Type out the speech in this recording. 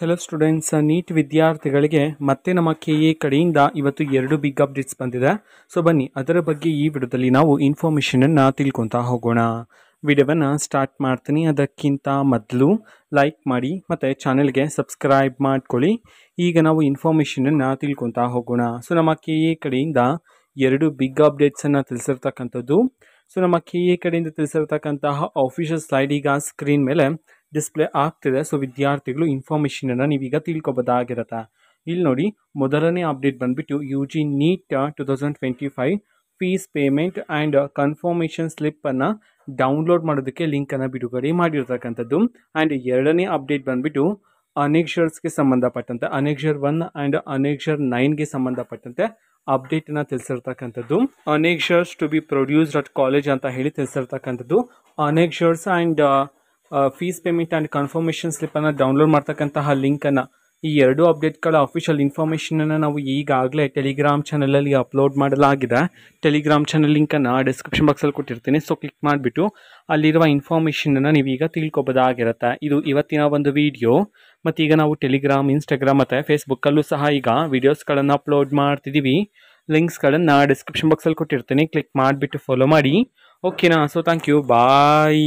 Hello students, neat ವಿದ್ಯಾರ್ಥಿಗಳಿಗೆ ಮತ್ತೆ ನಮ್ಮ KA ಕಡೆಯಿಂದ ಇವತ್ತು 2 ಬಿಗ್ ಅಪ್ಡೇಟ್ಸ್ ಬಂದಿದೆ. ಸೊ ಬನ್ನಿ ಅದರ ಬಗ್ಗೆ ಈ ವಿಡಿಯೋದಲ್ಲಿ ನಾವು ಇನ್ಫಾರ್ಮೇಷನನ್ನು ತಿಳ್ಕೊತಾ ಹೋಗೋಣ. ವಿಡಿಯೋವನ್ನು ಸ್ಟಾರ್ಟ್ ಮಾಡ್ತೀನಿ. ಅದಕ್ಕಿಂತ ಮೊದಲು ಲೈಕ್ ಮಾಡಿ ಮತ್ತು ಚಾನೆಲ್ಗೆ ಸಬ್ಸ್ಕ್ರೈಬ್ ಮಾಡ್ಕೊಳ್ಳಿ. ಈಗ ನಾವು ಇನ್ಫಾರ್ಮೇಷನನ್ನು ತಿಳ್ಕೊತಾ ಹೋಗೋಣ. ಸೊ ನಮ್ಮ KA ಕಡೆಯಿಂದ 2 ಬಿಗ್ ಅಪ್ಡೇಟ್ಸನ್ನು ತಿಳಿಸಿರ್ತಕ್ಕಂಥದ್ದು. ಸೊ ನಮ್ಮ KA ಕಡೆಯಿಂದ ತಿಳಿಸಿರ್ತಕ್ಕಂತಹ ಆಫಿಷಿಯಲ್ ಸ್ಲೈಡ್ ಈಗ ಸ್ಕ್ರೀನ್ ಮೇಲೆ ಡಿಸ್ಪ್ಲೇ ಆಗ್ತಿದೆ. ಸೊ ವಿದ್ಯಾರ್ಥಿಗಳು ಇನ್ಫಾರ್ಮೇಷನನ್ನು ನೀವೀಗ ತಿಳ್ಕೊಬೋದಾಗಿರುತ್ತೆ. ಇಲ್ಲಿ ನೋಡಿ, ಮೊದಲನೇ ಅಪ್ಡೇಟ್ ಬಂದುಬಿಟ್ಟು UG NEET 2025 fees payment and confirmation ಸ್ಲಿಪ್ಪನ್ನು ಡೌನ್ಲೋಡ್ ಮಾಡೋದಕ್ಕೆ ಲಿಂಕನ್ನು ಬಿಡುಗಡೆ ಮಾಡಿರ್ತಕ್ಕಂಥದ್ದು. ಆ್ಯಂಡ್ ಎರಡನೇ ಅಪ್ಡೇಟ್ ಬಂದುಬಿಟ್ಟು ಅನೆಕ್ಷರ್ಸ್ಗೆ ಸಂಬಂಧಪಟ್ಟಂತೆ ಅನೆಕ್ಷರ್ 1 ಆ್ಯಂಡ್ ಅನೆಕ್ಷರ್ 9ಗೆ ಸಂಬಂಧಪಟ್ಟಂತೆ ಅಪ್ಡೇಟನ್ನು ತಿಳಿಸಿರ್ತಕ್ಕಂಥದ್ದು. Annexures to be produced at college ಅಂತ ಹೇಳಿ ತಿಳಿಸಿರ್ತಕ್ಕಂಥದ್ದು. Annexures and fees payment and confirmation ಸ್ಲಿಪ್ಪನ್ನು ಡೌನ್ಲೋಡ್ ಮಾಡ್ತಕ್ಕಂತಹ ಲಿಂಕನ್ನು, ಈ 2 ಅಪ್ಡೇಟ್ಗಳ ಅಫಿಷಿಯಲ್ ಇನ್ಫಾರ್ಮೇಷನನ್ನು ನಾವು ಈಗಾಗಲೇ ಟೆಲಿಗ್ರಾಮ್ ಚಾನಲಲ್ಲಿ ಅಪ್ಲೋಡ್ ಮಾಡಲಾಗಿದೆ. ಟೆಲಿಗ್ರಾಮ್ ಚಾನಲ್ ಲಿಂಕನ್ನು ಡಿಸ್ಕ್ರಿಪ್ಷನ್ ಬಾಕ್ಸಲ್ಲಿ ಕೊಟ್ಟಿರ್ತೀನಿ. ಸೊ ಕ್ಲಿಕ್ ಮಾಡಿಬಿಟ್ಟು ಅಲ್ಲಿರುವ ಇನ್ಫಾರ್ಮೇಷನನ್ನು ನೀವೀಗ ತಿಳ್ಕೊಬೋದಾಗಿರುತ್ತೆ. ಇದು ಇವತ್ತಿನ ಒಂದು ವಿಡಿಯೋ. ಮತ್ತು ಈಗ ನಾವು ಟೆಲಿಗ್ರಾಮ್, ಇನ್ಸ್ಟಾಗ್ರಾಮ್ ಮತ್ತು ಫೇಸ್ಬುಕ್ಕಲ್ಲೂ ಸಹ ಈಗ ವೀಡಿಯೋಸ್ಗಳನ್ನು ಅಪ್ಲೋಡ್ ಮಾಡ್ತಿದ್ದೀವಿ. ಲಿಂಕ್ಸ್ಗಳನ್ನು ಡಿಸ್ಕ್ರಿಪ್ಷನ್ ಬಾಕ್ಸಲ್ಲಿ ಕೊಟ್ಟಿರ್ತೀನಿ. ಕ್ಲಿಕ್ ಮಾಡಿಬಿಟ್ಟು ಫಾಲೋ ಮಾಡಿ. ಓಕೆನಾ? So thank you, bye.